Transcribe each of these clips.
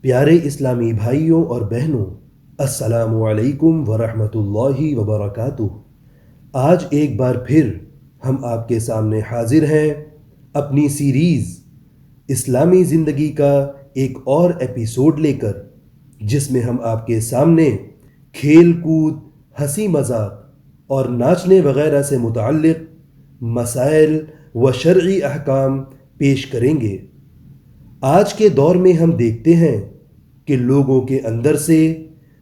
پیارے اسلامی بھائیوں اور بہنوں، السلام علیکم ورحمۃ اللہ وبرکاتہ۔ آج ایک بار پھر ہم آپ کے سامنے حاضر ہیں اپنی سیریز اسلامی زندگی کا ایک اور ایپیسوڈ لے کر، جس میں ہم آپ کے سامنے کھیل کود، ہنسی مذاق اور ناچنے وغیرہ سے متعلق مسائل و شرعی احکام پیش کریں گے۔ آج کے دور میں ہم دیکھتے ہیں کہ لوگوں کے اندر سے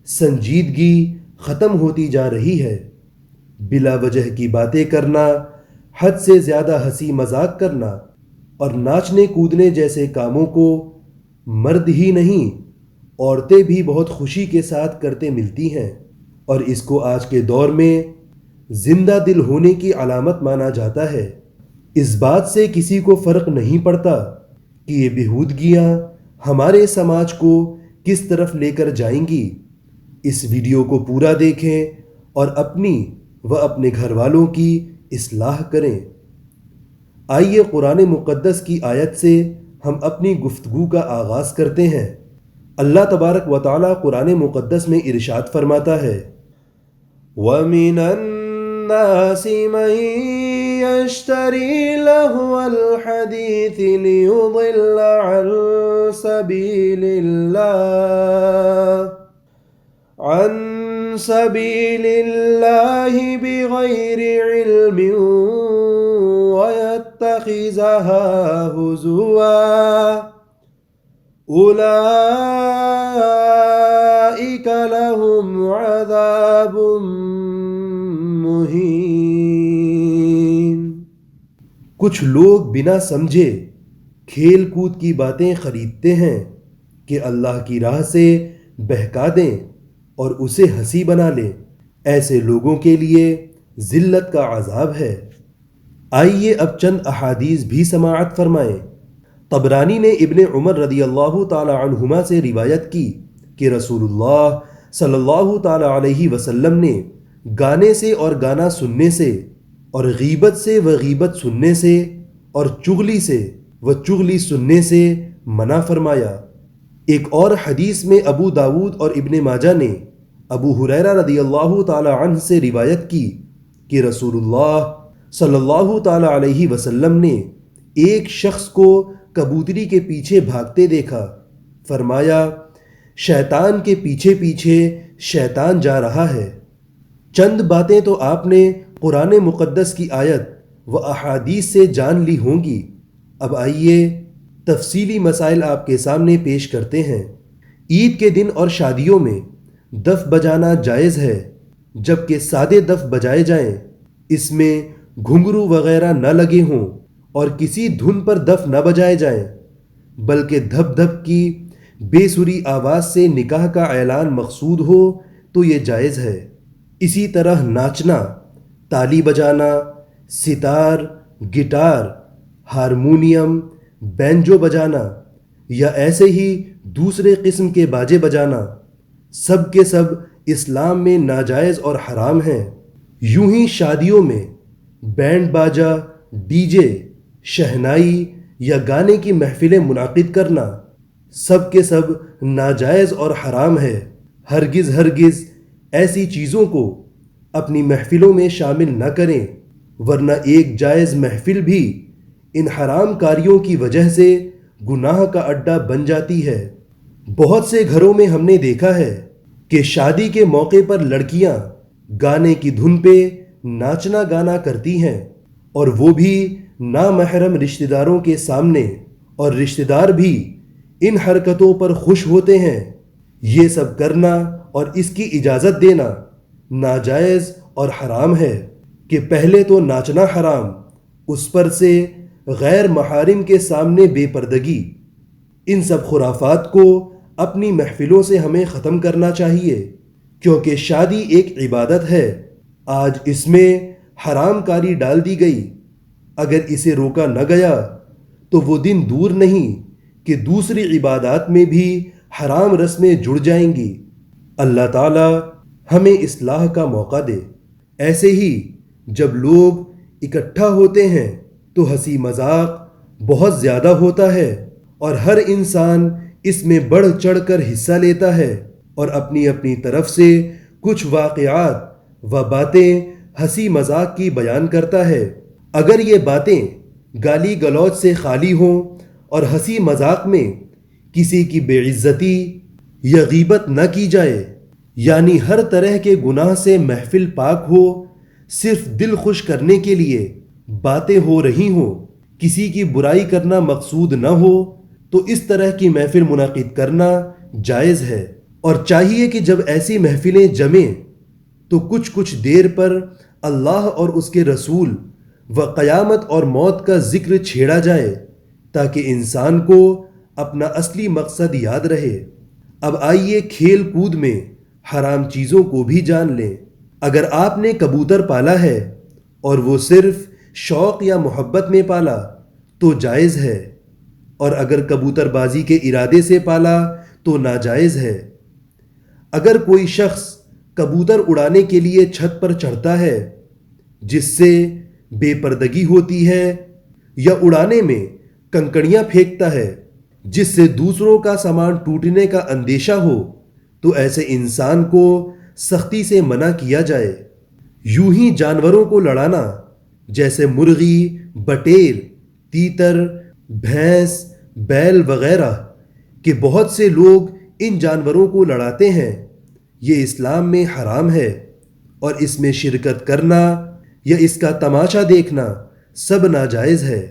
سنجیدگی ختم ہوتی جا رہی ہے۔ بلا وجہ کی باتیں کرنا، حد سے زیادہ ہنسی مذاق کرنا اور ناچنے کودنے جیسے کاموں کو مرد ہی نہیں، عورتیں بھی بہت خوشی کے ساتھ کرتے ملتی ہیں، اور اس کو آج کے دور میں زندہ دل ہونے کی علامت مانا جاتا ہے۔ اس بات سے کسی کو فرق نہیں پڑتا کہ یہ بےہودگیاں ہمارے سماج کو کس طرف لے کر جائیں گی۔ اس ویڈیو کو پورا دیکھیں اور اپنی و اپنے گھر والوں کی اصلاح کریں۔ آئیے قرآن مقدس کی آیت سے ہم اپنی گفتگو کا آغاز کرتے ہیں۔ اللہ تبارک و تعالی قرآن مقدس میں ارشاد فرماتا ہے، وَمِنَ النَّاسِ مَن يَشْتَرِي لَهْوَ الْحَدِيثِ لِيُضِلَّ عَن سَبِيلِ اللَّهِ بِغَيْرِ عِلْمٍ وَيَتَّخِذَهَا هُزُوًا أُولَئِكَ لَهُمْ عَذَابٌ مُّهِينٌ۔ کچھ لوگ بنا سمجھے کھیل کود کی باتیں خریدتے ہیں کہ اللہ کی راہ سے بہکا دیں اور اسے ہنسی بنا لیں۔ ایسے لوگوں کے لیے ذلت کا عذاب ہے۔ آئیے اب چند احادیث بھی سماعت فرمائیں۔ طبرانی نے ابن عمر رضی اللہ تعالی عنہما سے روایت کی کہ رسول اللہ صلی اللہ تعالی علیہ وسلم نے گانے سے اور گانا سننے سے اور غیبت سے و غیبت سننے سے اور چغلی سے و چغلی سننے سے منع فرمایا۔ ایک اور حدیث میں ابو داود اور ابن ماجہ نے ابو ہریرہ رضی اللہ تعالی عنہ سے روایت کی کہ رسول اللہ صلی اللہ تعالی علیہ وسلم نے ایک شخص کو کبوتری کے پیچھے بھاگتے دیکھا۔ فرمایا، شیطان کے پیچھے پیچھے شیطان جا رہا ہے۔ چند باتیں تو آپ نے قرآن مقدس کی آیت و احادیث سے جان لی ہوں گی۔ اب آئیے تفصیلی مسائل آپ کے سامنے پیش کرتے ہیں۔ عید کے دن اور شادیوں میں دف بجانا جائز ہے، جبکہ سادے دف بجائے جائیں، اس میں گھنگرو وغیرہ نہ لگے ہوں اور کسی دھن پر دف نہ بجائے جائیں، بلکہ دھپ دھپ کی بے سری آواز سے نکاح کا اعلان مقصود ہو تو یہ جائز ہے۔ اسی طرح ناچنا، تالی بجانا، ستار، گٹار، ہارمونیم، بینجو بجانا یا ایسے ہی دوسرے قسم کے باجے بجانا، سب کے سب اسلام میں ناجائز اور حرام ہیں۔ یوں ہی شادیوں میں بینڈ باجا، ڈی جے، شہنائی یا گانے کی محفلیں منعقد کرنا سب کے سب ناجائز اور حرام ہے۔ ہرگز ہرگز ایسی چیزوں کو اپنی محفلوں میں شامل نہ کریں، ورنہ ایک جائز محفل بھی ان حرام کاریوں کی وجہ سے گناہ کا اڈا بن جاتی ہے۔ بہت سے گھروں میں ہم نے دیکھا ہے کہ شادی کے موقع پر لڑکیاں گانے کی دھن پہ ناچنا گانا کرتی ہیں، اور وہ بھی نامحرم رشتہ داروں کے سامنے، اور رشتہ دار بھی ان حرکتوں پر خوش ہوتے ہیں۔ یہ سب کرنا اور اس کی اجازت دینا ناجائز اور حرام ہے کہ پہلے تو ناچنا حرام، اس پر سے غیر محارم کے سامنے بے پردگی۔ ان سب خرافات کو اپنی محفلوں سے ہمیں ختم کرنا چاہیے، کیونکہ شادی ایک عبادت ہے۔ آج اس میں حرام کاری ڈال دی گئی، اگر اسے روکا نہ گیا تو وہ دن دور نہیں کہ دوسری عبادات میں بھی حرام رسمیں جڑ جائیں گی۔ اللہ تعالی ہمیں اصلاح کا موقع دے۔ ایسے ہی جب لوگ اکٹھا ہوتے ہیں تو ہنسی مذاق بہت زیادہ ہوتا ہے، اور ہر انسان اس میں بڑھ چڑھ کر حصہ لیتا ہے اور اپنی اپنی طرف سے کچھ واقعات و باتیں ہنسی مذاق کی بیان کرتا ہے۔ اگر یہ باتیں گالی گلوچ سے خالی ہوں اور ہنسی مذاق میں کسی کی بے عزتی یا غیبت نہ کی جائے، یعنی ہر طرح کے گناہ سے محفل پاک ہو، صرف دل خوش کرنے کے لیے باتیں ہو رہی ہوں، کسی کی برائی کرنا مقصود نہ ہو، تو اس طرح کی محفل منعقد کرنا جائز ہے۔ اور چاہیے کہ جب ایسی محفلیں جمیں تو کچھ دیر پر اللہ اور اس کے رسول و قیامت اور موت کا ذکر چھیڑا جائے تاکہ انسان کو اپنا اصلی مقصد یاد رہے۔ اب آئیے کھیل کود میں حرام چیزوں کو بھی جان لیں۔ اگر آپ نے کبوتر پالا ہے اور وہ صرف شوق یا محبت میں پالا تو جائز ہے، اور اگر کبوتر بازی کے ارادے سے پالا تو ناجائز ہے۔ اگر کوئی شخص کبوتر اڑانے کے لیے چھت پر چڑھتا ہے جس سے بے پردگی ہوتی ہے، یا اڑانے میں کنکڑیاں پھینکتا ہے جس سے دوسروں کا سامان ٹوٹنے کا اندیشہ ہو، تو ایسے انسان کو سختی سے منع کیا جائے۔ یوں ہی جانوروں کو لڑانا جیسے مرغی، بٹیر، تیتر، بھینس، بیل وغیرہ کہ بہت سے لوگ ان جانوروں کو لڑاتے ہیں، یہ اسلام میں حرام ہے، اور اس میں شرکت کرنا یا اس کا تماشا دیکھنا سب ناجائز ہے۔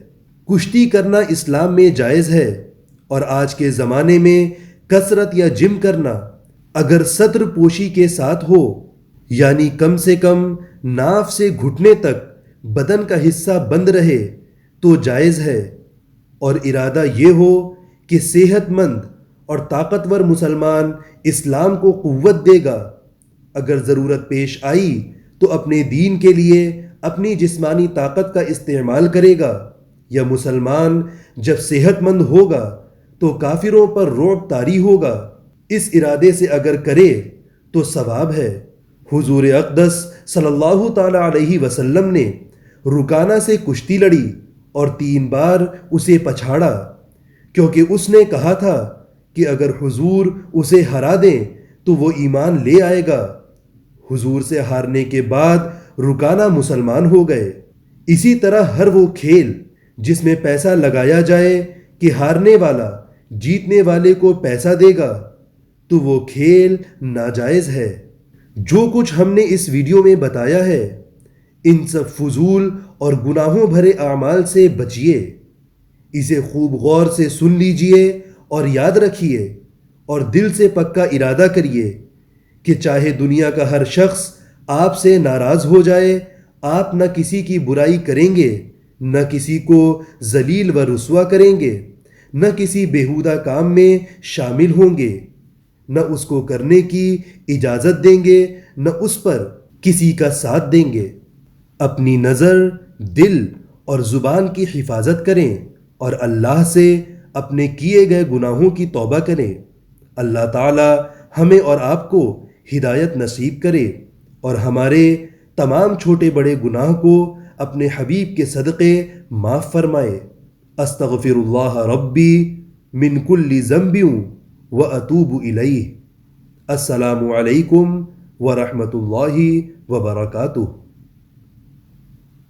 کشتی کرنا اسلام میں جائز ہے، اور آج کے زمانے میں کثرت یا جم کرنا اگر ستر پوشی کے ساتھ ہو، یعنی کم سے کم ناف سے گھٹنے تک بدن کا حصہ بند رہے تو جائز ہے، اور ارادہ یہ ہو کہ صحت مند اور طاقتور مسلمان اسلام کو قوت دے گا، اگر ضرورت پیش آئی تو اپنے دین کے لیے اپنی جسمانی طاقت کا استعمال کرے گا، یا مسلمان جب صحت مند ہوگا تو کافروں پر رعب طاری ہوگا، اس ارادے سے اگر کرے تو ثواب ہے۔ حضور اقدس صلی اللہ تعالی علیہ وسلم نے رکانہ سے کشتی لڑی اور 3 بار اسے پچھاڑا، کیونکہ اس نے کہا تھا کہ اگر حضور اسے ہرا دیں تو وہ ایمان لے آئے گا۔ حضور سے ہارنے کے بعد رکانہ مسلمان ہو گئے۔ اسی طرح ہر وہ کھیل جس میں پیسہ لگایا جائے کہ ہارنے والا جیتنے والے کو پیسہ دے گا، تو وہ کھیل ناجائز ہے۔ جو کچھ ہم نے اس ویڈیو میں بتایا ہے، ان سب فضول اور گناہوں بھرے اعمال سے بچیے۔ اسے خوب غور سے سن لیجئے اور یاد رکھیے، اور دل سے پکا ارادہ کریے کہ چاہے دنیا کا ہر شخص آپ سے ناراض ہو جائے، آپ نہ کسی کی برائی کریں گے، نہ کسی کو ذلیل و رسوا کریں گے، نہ کسی بیہودہ کام میں شامل ہوں گے، نہ اس کو کرنے کی اجازت دیں گے، نہ اس پر کسی کا ساتھ دیں گے۔ اپنی نظر، دل اور زبان کی حفاظت کریں، اور اللہ سے اپنے کیے گئے گناہوں کی توبہ کریں۔ اللہ تعالی ہمیں اور آپ کو ہدایت نصیب کرے، اور ہمارے تمام چھوٹے بڑے گناہ کو اپنے حبیب کے صدقے معاف فرمائے۔ استغفر اللہ ربی من کل ذنب واتوب الیہ۔ السلام علیکم ورحمۃ اللہ وبرکاتہ۔